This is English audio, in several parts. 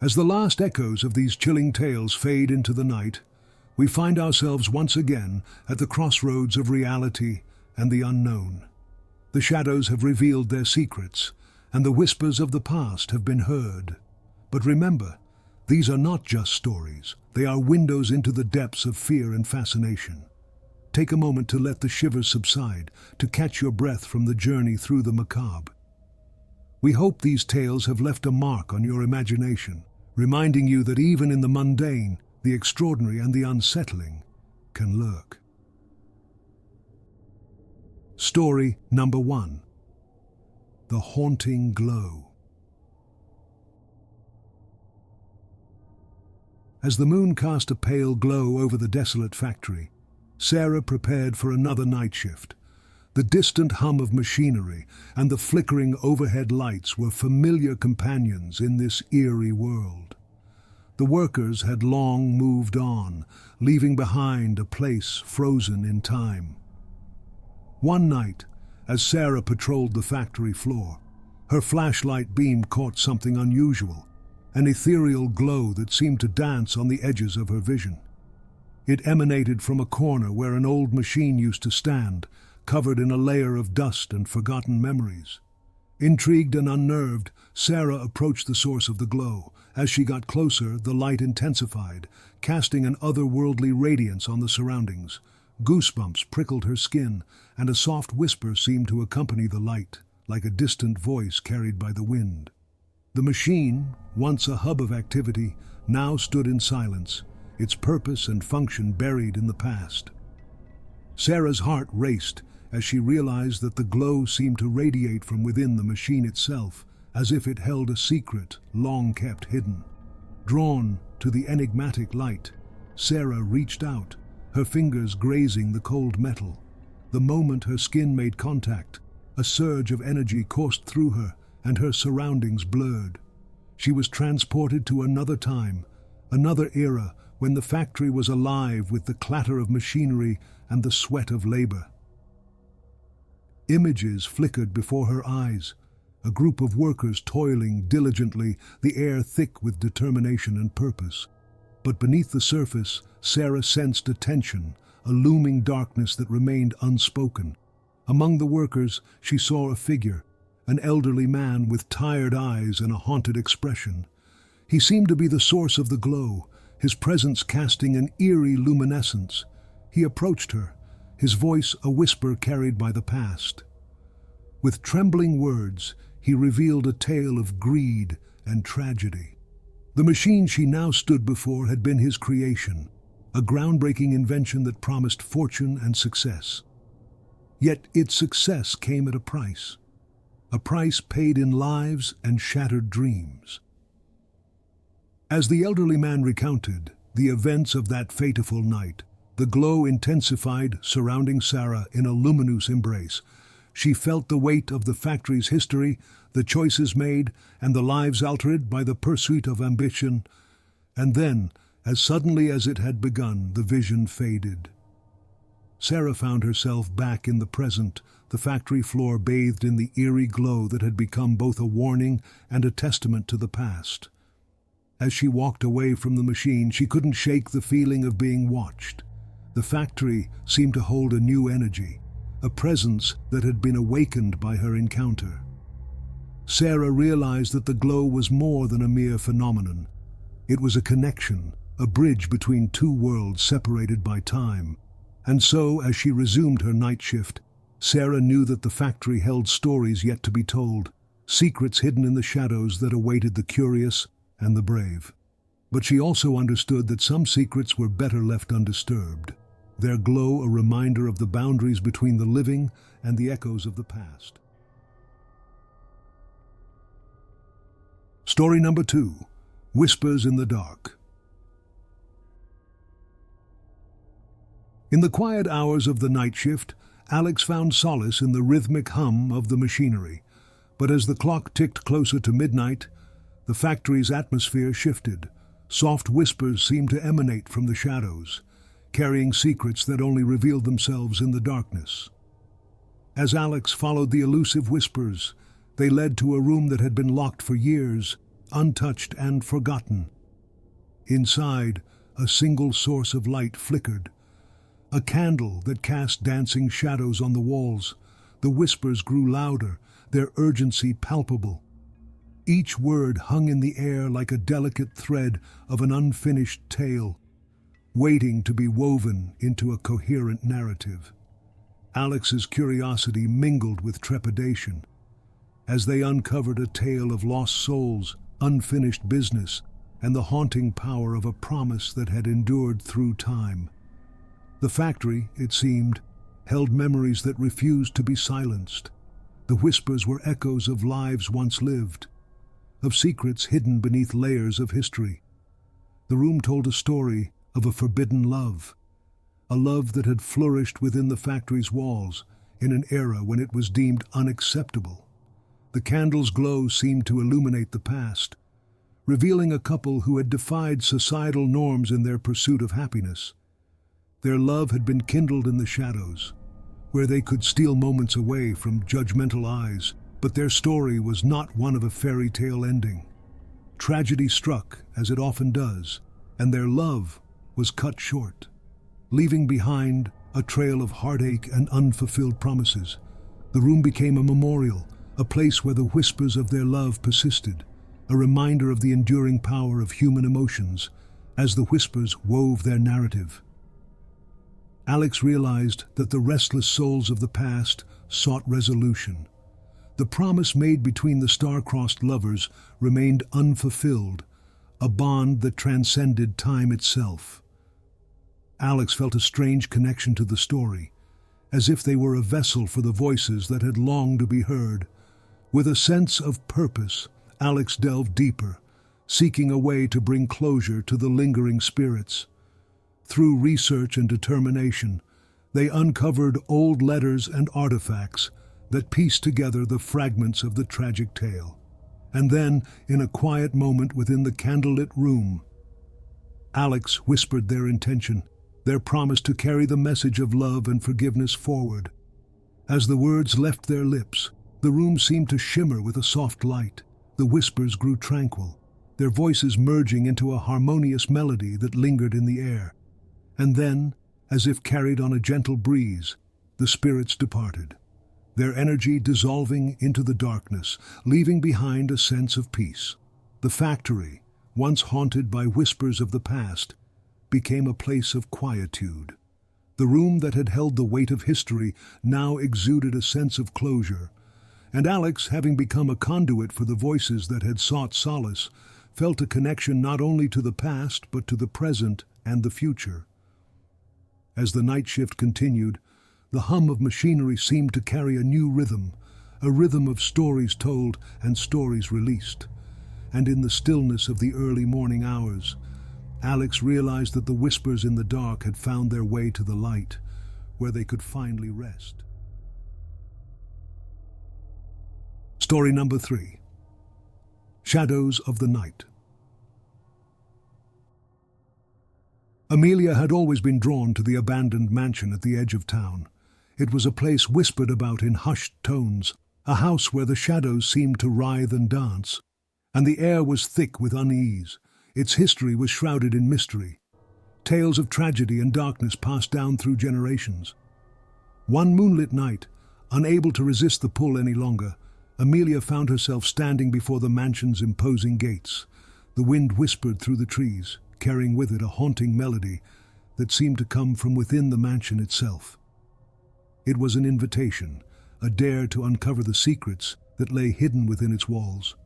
As the last echoes of these chilling tales fade into the night, we find ourselves once again at the crossroads of reality and the unknown. The shadows have revealed their secrets, and the whispers of the past have been heard. But remember, these are not just stories. They are windows into the depths of fear and fascination. Take a moment to let the shivers subside, to catch your breath from the journey through the macabre. We hope these tales have left a mark on your imagination, reminding you that even in the mundane, the extraordinary and the unsettling can lurk. Story number 1. The Haunting Glow. As the moon cast a pale glow over the desolate factory, Sarah prepared for another night shift. The distant hum of machinery and the flickering overhead lights were familiar companions in this eerie world. The workers had long moved on, leaving behind a place frozen in time. One night, as Sarah patrolled the factory floor, her flashlight beam caught something unusual, an ethereal glow that seemed to dance on the edges of her vision. It emanated from a corner where an old machine used to stand, covered in a layer of dust and forgotten memories. Intrigued and unnerved, Sarah approached the source of the glow. As she got closer, the light intensified, casting an otherworldly radiance on the surroundings. Goosebumps prickled her skin, and a soft whisper seemed to accompany the light, like a distant voice carried by the wind. The machine, once a hub of activity, now stood in silence, its purpose and function buried in the past. Sarah's heart raced as she realized that the glow seemed to radiate from within the machine itself, as if it held a secret long kept hidden. Drawn to the enigmatic light, Sarah reached out, her fingers grazing the cold metal. The moment her skin made contact, a surge of energy coursed through her, and her surroundings blurred. She was transported to another time, another era, when the factory was alive with the clatter of machinery and the sweat of labor. Images flickered before her eyes, a group of workers toiling diligently, the air thick with determination and purpose. But beneath the surface, Sarah sensed a tension, a looming darkness that remained unspoken. Among the workers, she saw a figure, an elderly man with tired eyes and a haunted expression. He seemed to be the source of the glow, his presence casting an eerie luminescence. He approached her, his voice a whisper carried by the past. With trembling words, he revealed a tale of greed and tragedy. The machine she now stood before had been his creation, a groundbreaking invention that promised fortune and success. Yet its success came at a price paid in lives and shattered dreams. As the elderly man recounted the events of that fateful night, the glow intensified, surrounding Sarah in a luminous embrace. She felt the weight of the factory's history, the choices made, and the lives altered by the pursuit of ambition. And then, as suddenly as it had begun, the vision faded. Sarah found herself back in the present, the factory floor bathed in the eerie glow that had become both a warning and a testament to the past. As she walked away from the machine, she couldn't shake the feeling of being watched. The factory seemed to hold a new energy, a presence that had been awakened by her encounter. Sarah realized that the glow was more than a mere phenomenon. It was a connection, a bridge between two worlds separated by time. And so, as she resumed her night shift, Sarah knew that the factory held stories yet to be told, secrets hidden in the shadows that awaited the curious and the brave. But she also understood that some secrets were better left undisturbed, their glow a reminder of the boundaries between the living and the echoes of the past. Story number 2, Whispers in the Dark. In the quiet hours of the night shift, Alex found solace in the rhythmic hum of the machinery. But as the clock ticked closer to midnight, the factory's atmosphere shifted. Soft whispers seemed to emanate from the shadows, carrying secrets that only revealed themselves in the darkness. As Alex followed the elusive whispers, they led to a room that had been locked for years, untouched and forgotten. Inside, a single source of light flickered, a candle that cast dancing shadows on the walls. The whispers grew louder, their urgency palpable. Each word hung in the air like a delicate thread of an unfinished tale, waiting to be woven into a coherent narrative. Alex's curiosity mingled with trepidation as they uncovered a tale of lost souls, unfinished business, and the haunting power of a promise that had endured through time. The factory, it seemed, held memories that refused to be silenced. The whispers were echoes of lives once lived, of secrets hidden beneath layers of history. The room told a story of a forbidden love, a love that had flourished within the factory's walls in an era when it was deemed unacceptable. The candle's glow seemed to illuminate the past, revealing a couple who had defied societal norms in their pursuit of happiness. Their love had been kindled in the shadows, where they could steal moments away from judgmental eyes, but their story was not one of a fairy tale ending. Tragedy struck, as it often does, and their love was cut short, leaving behind a trail of heartache and unfulfilled promises. The room became a memorial, a place where the whispers of their love persisted, a reminder of the enduring power of human emotions as the whispers wove their narrative. Alex realized that the restless souls of the past sought resolution. The promise made between the star-crossed lovers remained unfulfilled, a bond that transcended time itself. Alex felt a strange connection to the story, as if they were a vessel for the voices that had longed to be heard. With a sense of purpose, Alex delved deeper, seeking a way to bring closure to the lingering spirits. Through research and determination, they uncovered old letters and artifacts that pieced together the fragments of the tragic tale. And then, in a quiet moment within the candlelit room, Alex whispered their intention, their promise to carry the message of love and forgiveness forward. As the words left their lips, the room seemed to shimmer with a soft light. The whispers grew tranquil, their voices merging into a harmonious melody that lingered in the air. And then, as if carried on a gentle breeze, the spirits departed, their energy dissolving into the darkness, leaving behind a sense of peace. The factory, once haunted by whispers of the past, became a place of quietude. The room that had held the weight of history now exuded a sense of closure, and Alex, having become a conduit for the voices that had sought solace, felt a connection not only to the past but to the present and the future. As the night shift continued, the hum of machinery seemed to carry a new rhythm, a rhythm of stories told and stories released. And in the stillness of the early morning hours, Alex realized that the whispers in the dark had found their way to the light, where they could finally rest. Story number 3. Shadows of the Night. Amelia had always been drawn to the abandoned mansion at the edge of town. It was a place whispered about in hushed tones, a house where the shadows seemed to writhe and dance, and the air was thick with unease. Its history was shrouded in mystery. Tales of tragedy and darkness passed down through generations. One moonlit night, unable to resist the pull any longer, Amelia found herself standing before the mansion's imposing gates. The wind whispered through the trees, carrying with it a haunting melody that seemed to come from within the mansion itself. It was an invitation, a dare to uncover the secrets that lay hidden within its walls.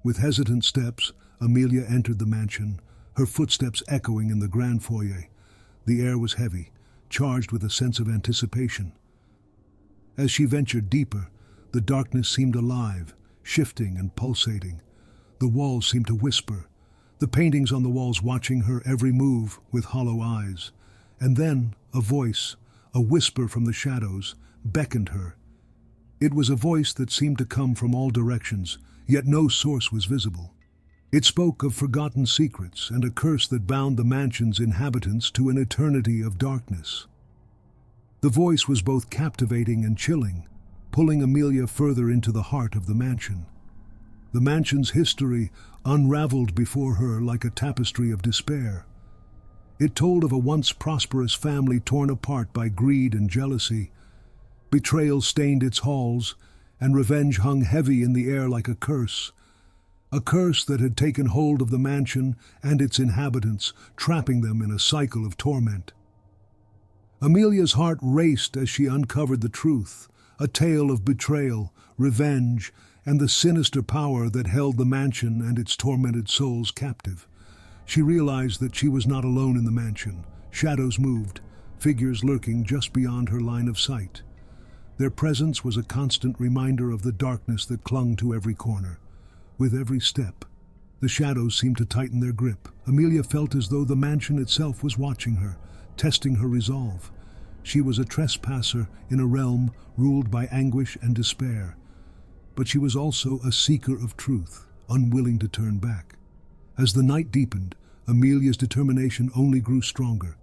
With hesitant steps, Amelia entered the mansion, her footsteps echoing in the grand foyer. The air was heavy, charged with a sense of anticipation. As she ventured deeper, the darkness seemed alive, shifting and pulsating. The walls seemed to whisper, the paintings on the walls watching her every move with hollow eyes. And then a voice, a whisper from the shadows, beckoned her. It was a voice that seemed to come from all directions, yet no source was visible. It spoke of forgotten secrets and a curse that bound the mansion's inhabitants to an eternity of darkness. The voice was both captivating and chilling, pulling Amelia further into the heart of the mansion. The mansion's history unraveled before her like a tapestry of despair. It told of a once prosperous family torn apart by greed and jealousy. Betrayal stained its halls, and revenge hung heavy in the air like a curse that had taken hold of the mansion and its inhabitants, trapping them in a cycle of torment. Amelia's heart raced as she uncovered the truth, a tale of betrayal, revenge, and the sinister power that held the mansion and its tormented souls captive. She realized that she was not alone in the mansion. Shadows moved, figures lurking just beyond her line of sight. Their presence was a constant reminder of the darkness that clung to every corner. With every step, the shadows seemed to tighten their grip. Amelia felt as though the mansion itself was watching her, testing her resolve. She was a trespasser in a realm ruled by anguish and despair. But she was also a seeker of truth, unwilling to turn back. As the night deepened, Amelia's determination only grew stronger.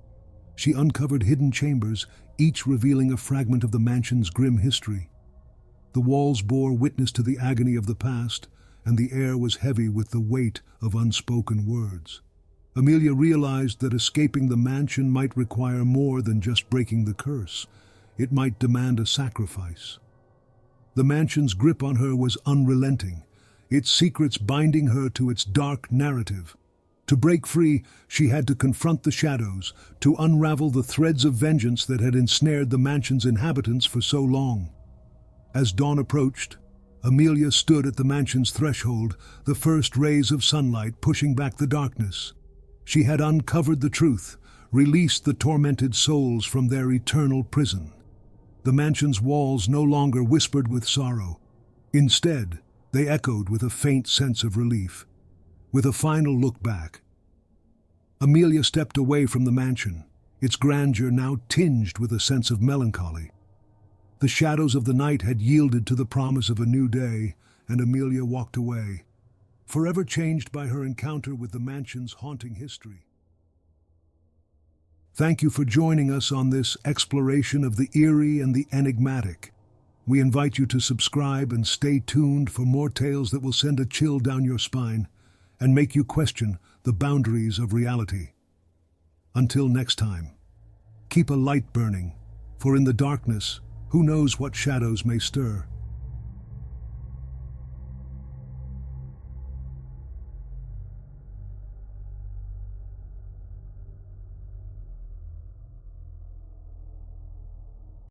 She uncovered hidden chambers, each revealing a fragment of the mansion's grim history. The walls bore witness to the agony of the past, and the air was heavy with the weight of unspoken words. Amelia realized that escaping the mansion might require more than just breaking the curse. It might demand a sacrifice. The mansion's grip on her was unrelenting, its secrets binding her to its dark narrative. To break free, she had to confront the shadows, to unravel the threads of vengeance that had ensnared the mansion's inhabitants for so long. As dawn approached, Amelia stood at the mansion's threshold, the first rays of sunlight pushing back the darkness. She had uncovered the truth, released the tormented souls from their eternal prison. The mansion's walls no longer whispered with sorrow. Instead, they echoed with a faint sense of relief. With a final look back, Amelia stepped away from the mansion, its grandeur now tinged with a sense of melancholy. The shadows of the night had yielded to the promise of a new day, and Amelia walked away, forever changed by her encounter with the mansion's haunting history. Thank you for joining us on this exploration of the eerie and the enigmatic. We invite you to subscribe and stay tuned for more tales that will send a chill down your spine and make you question the boundaries of reality. Until next time, keep a light burning, for in the darkness, who knows what shadows may stir.